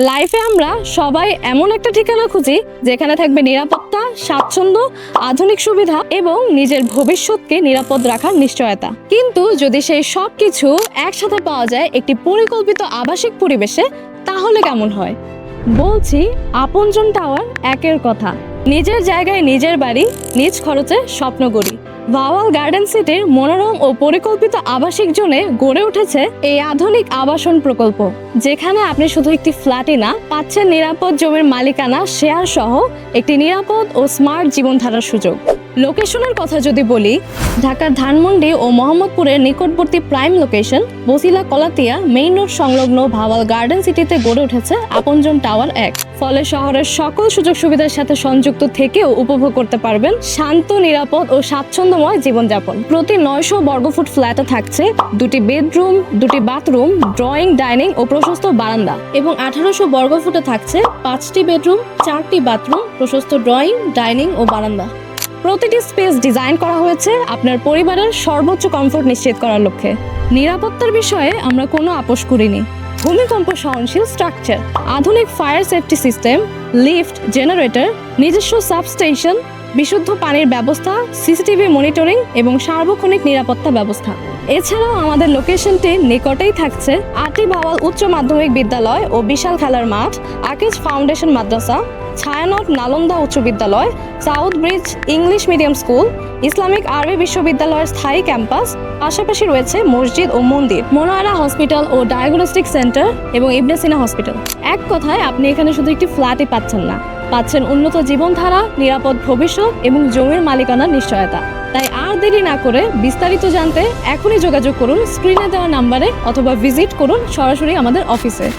লাইফে আমরা সবাই এমন একটা ঠিকানা খুঁজি যেখানে থাকবে নিরাপত্তা, স্বাচ্ছন্দ্য, আধুনিক সুবিধা এবং নিজের ভবিষ্যৎকে নিরাপদ রাখার নিশ্চয়তা। কিন্তু যদি সেই সব কিছু একসাথে পাওয়া যায় একটি পরিকল্পিত আবাসিক পরিবেশে, তাহলে কেমন হয়? বলছি আপনজন টাওয়ার একের কথা। নিজের জায়গায় নিজের বাড়ি, নিজ খরচে স্বপ্ন গড়ি। ভাওয়াল গার্ডেন সিটির মনোরম ও পরিকল্পিত আবাসিক জোনে গড়ে উঠেছে এই আধুনিক আবাসন প্রকল্প, যেখানে আপনি শুধু একটি ফ্ল্যাটই না, পাচ্ছেন নিরাপদ জমির মালিকানা, শেয়ার সহ একটি নিরাপদ ও স্মার্ট জীবনধারার সুযোগ। লোকেশনের কথা যদি বলি, ঢাকার ধানমন্ডি ও মোহাম্মদপুরের নিকটবর্তী prime location Basila Kalatia main road সংলগ্ন ভাওয়াল গার্ডেন সিটিতে গড়ে উঠেছে আপনজন টাওয়ার 1। ফলে শহরের সকল সুযোগ সুবিধার সাথে সংযুক্ত থেকেও উপভোগ করতে পারবেন শান্ত, নিরাপদ ও স্বাচ্ছন্দ্যময় জীবনযাপন। প্রতি 900 বর্গফুট ফ্ল্যাটে থাকছে 2টি বেডরুম, 2টি বাথরুম, ড্রয়িং, ডাইনিং ও প্রশস্ত বারান্দা, এবং 1800 বর্গফুটে থাকছে 5টি বেডরুম, 4টি বাথরুম, প্রশস্ত ড্রয়িং, ডাইনিং ও বারান্দা। প্রতিটি স্পেস ডিজাইন করা হয়েছে আপনার পরিবারের সর্বোচ্চ কমফোর্ট নিশ্চিত করার লক্ষ্যে। নিরাপত্তার বিষয়ে আমরা কোনো আপোষ করিনি। ভূমিকম্প সহনশীল স্ট্রাকচার, আধুনিক fire safety system, lift, generator, নিজস্ব সাবস্টেশন, বিশুদ্ধ পানির ব্যবস্থা, সিসিটিভি মনিটরিং এবং সার্বক্ষণিক নিরাপত্তা ব্যবস্থা। এছাড়াও আমাদের লোকেশনটি নিকটেই থাকছে আটি ভাওয়াল উচ্চ মাধ্যমিক বিদ্যালয় ও বিশাল খেলার মাঠ, আকিজ ফাউন্ডেশন মাদ্রাসা, ছায়ানট নালন্দা উচ্চ বিদ্যালয়, south bridge English medium school, Islamic আরবি বিশ্ববিদ্যালয়ের স্থায়ী ক্যাম্পাস, পাশাপাশি রয়েছে মসজিদ ও মন্দির, মনোয়ারা হসপিটাল ও ডায়াগনস্টিক সেন্টার এবং ইবনে সিনা হসপিটাল। এক কথায় আপনি এখানে শুধু একটি ফ্ল্যাটই পাচ্ছেন না, পাচ্ছেন উন্নত জীবনধারা, নিরাপদ ভবিষ্যৎ এবং জমির মালিকানার নিশ্চয়তা। তাই আর দেরি না করে বিস্তারিত জানতে এখনই যোগাযোগ করুন স্ক্রিনে দেওয়া নাম্বারে, অথবা ভিজিট করুন সরাসরি আমাদের অফিসে।